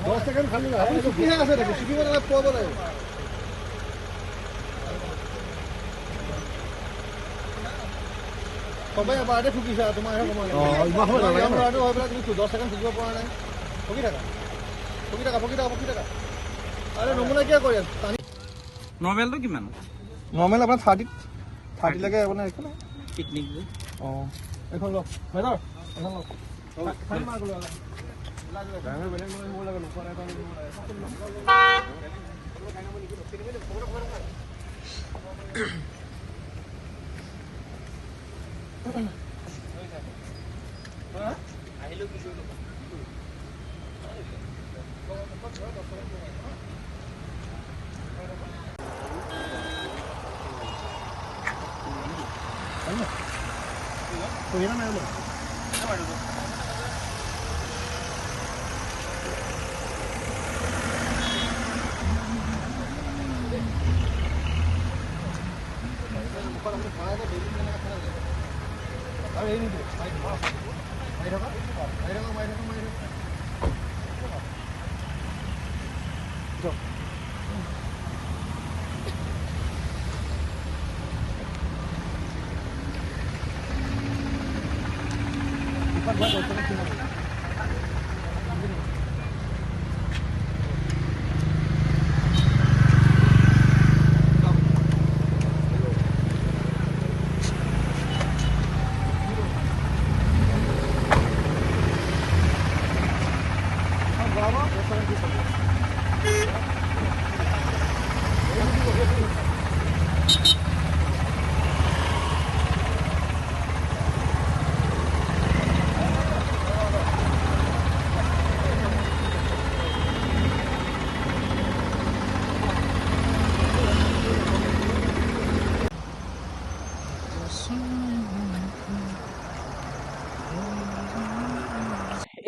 10 second খালি আপুনি চুকিহে আছে দেখো চুকিব নালাগে পোৱাব লাগিব সবাই এবাৰতে ঠুকিছা তোমাৰহে কমাই তুমি 10 সেকেন্ড ঠুকিব পৰা নাই ঠকি থাকা আৰে নমুনা কিয় কৰি আছ নৰ্মেলটো কিমান নৰ্মেল আপোনাৰ 30 লৈকে আপোনাৰ একো নাই পিকনিক এখন লওক বাইদেউ এখন লওক খালি মাৰ গ'লো ড্ৰাইভাৰ বেলেগ মই হ'ব লাগে নোপোৱা নাই আহিলো কিছু Pudieron haberlo.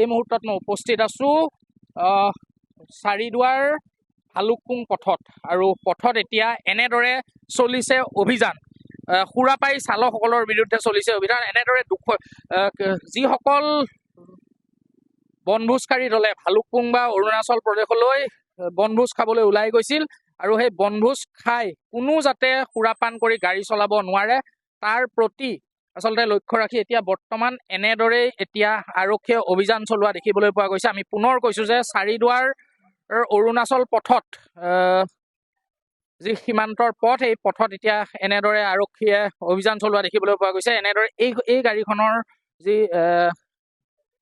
এই মুহূৰ্তত মই উপস্থিত আছোঁ চাৰিদুৱাৰ ভালুকপুং পথত আৰু পথত এতিয়া এনেদৰে চলিছে অভিযান সুৰাপাই চালকসকলৰ বিৰুদ্ধে চলিছে অভিযান এনেদৰে যিসকল বনভোজকাৰী দলে ভালুকপুং বা অৰুণাচল প্ৰদেশলৈ বনভোজ খাবলৈ ওলাই গৈছিল আৰু সেই বনভোজ খাই কোনো যাতে সুৰাপান কৰি গাড়ী চলাব নোৱাৰে তাৰ প্ৰতি আচলতে লক্ষ্য ৰাখি এতিয়া বৰ্তমান এনেদৰেই এতিয়া আৰক্ষীয়ে অভিযান চলোৱা দেখিবলৈ পোৱা গৈছে আমি পুনৰ কৈছোঁ যে চাৰিদুৱাৰ অৰুণাচল পথত যি সীমান্তৰ পথ এই পথত এতিয়া এনেদৰে আৰক্ষীয়ে অভিযান চলোৱা দেখিবলৈ পোৱা গৈছে এনেদৰে এই গাড়ীখনৰ যি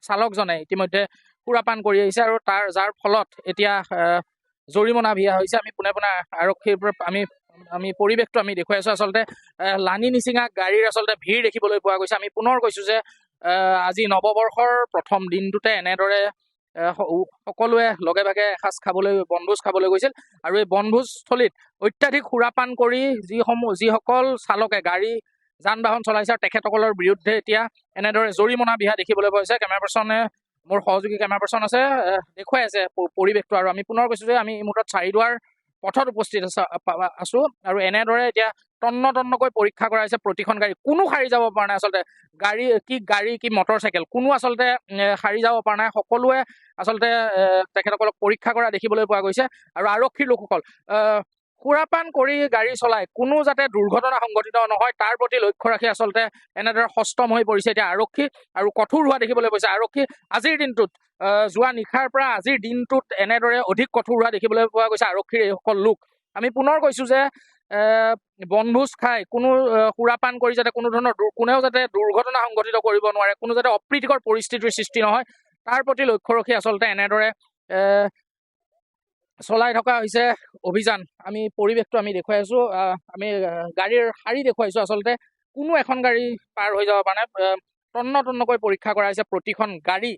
চালকজনে ইতিমধ্যে সুৰাপান কৰি আহিছে আৰু যাৰ ফলত এতিয়া জৰিমনা ভিয়া হৈছে আমি পোনে পোনে আৰক্ষীৰ পৰা আমি পৰিৱেশটো আমি দেখুৱাই আছোঁ আচলতে লানি নিচিঙা গাড়ীৰ আচলতে ভিৰ দেখিবলৈ পোৱা গৈছে আমি পুনৰ কৈছোঁ যে আজি নৱবৰ্ষৰ প্ৰথম দিনটোতে এনেদৰে সকলোৱে লগে ভাগে এসাঁজ খাবলৈ বনভোজ খাবলৈ গৈছিল আৰু এই বনভোজস্থলীত অত্যাধিক সুৰাপান কৰি যিসকল চালকে গাড়ী যান বাহন চলাইছে আৰু তেখেতসকলৰ বিৰুদ্ধে এতিয়া এনেদৰে জৰিমনা বিহা দেখিবলৈ পোৱা হৈছে কেমেৰা পাৰ্চনে মোৰ সহযোগী কেমেৰা পাৰ্চন আছে দেখুৱাই আছে পৰিৱেশটো আৰু আমি পুনৰ কৈছোঁ যে আমি এই মুহূৰ্তত চাৰিদুৱাৰ পথত উপস্থিত আছোঁ আৰু এনেদৰে এতিয়া তন্নকৈ পৰীক্ষা কৰা হৈছে প্ৰতিখন গাড়ী কোনো সাৰি যাব পৰা নাই আচলতে গাড়ী কি মটৰ চাইকেল কোনো আচলতে সাৰি যাব পৰা নাই সকলোৱে আচলতে তেখেতসকলক পৰীক্ষা কৰা দেখিবলৈ পোৱা গৈছে আৰু আৰক্ষীৰ লোকসকল সুৰাপান কৰি গাড়ী চলাই কোনো যাতে দুৰ্ঘটনা সংঘটিত নহয় তাৰ প্ৰতি লক্ষ্য ৰাখি আচলতে এনেদৰে সষ্টম হৈ পৰিছে এতিয়া আৰক্ষী আৰু কঠোৰ হোৱা দেখিবলৈ পাইছে আৰক্ষী আজিৰ দিনটোত যোৱা নিশাৰ পৰা আজিৰ দিনটোত এনেদৰে অধিক কঠোৰ হোৱা দেখিবলৈ পোৱা গৈছে আৰক্ষীৰ এইসকল লোক আমি পুনৰ কৈছোঁ যে বনভোজ খাই কোনো সুৰাপান কৰি যাতে কোনো ধৰণৰ কোনেও যাতে দুৰ্ঘটনা সংঘটিত কৰিব নোৱাৰে কোনো যাতে অপ্ৰীতিকৰ পৰিস্থিতিৰ সৃষ্টি নহয় তাৰ প্ৰতি লক্ষ্য ৰাখি আচলতে এনেদৰে চলাই থকা হৈছে অভিযান আমি পৰিৱেশটো আমি দেখুৱাই আছোঁ আমি গাড়ীৰ শাৰী দেখুৱাইছোঁ আচলতে কোনো এখন গাড়ী পাৰ হৈ যাব পৰা নাই তন্নকৈ পৰীক্ষা কৰা হৈছে প্ৰতিখন গাড়ী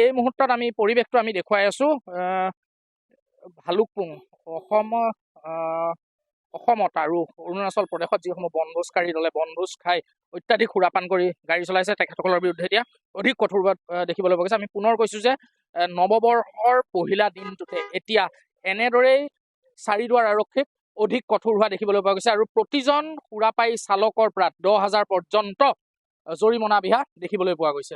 এই মুহূৰ্তত আমি পৰিৱেশটো আমি দেখুৱাই আছোঁ ভালুকপুং অসমত আৰু অৰুণাচল প্ৰদেশত যিসমূহ বনভোজকাৰী দলে বনভোজ খাই অত্যাধিক সুৰাপান কৰি গাড়ী চলাইছে তেখেতসকলৰ বিৰুদ্ধে এতিয়া অধিক কঠোৰ দেখিবলৈ পোৱা গৈছে আমি পুনৰ কৈছোঁ যে নৱবৰ্ষৰ পহিলা দিনটোতে এতিয়া এনেদৰেই চাৰিদুৱাৰ আৰক্ষীক অধিক কঠোৰ হোৱা দেখিবলৈ পোৱা গৈছে আৰু প্ৰতিজন সুৰাপাই চালকৰ পৰা 10,000 পৰ্যন্ত জৰিমনা বিহা দেখিবলৈ পোৱা গৈছে।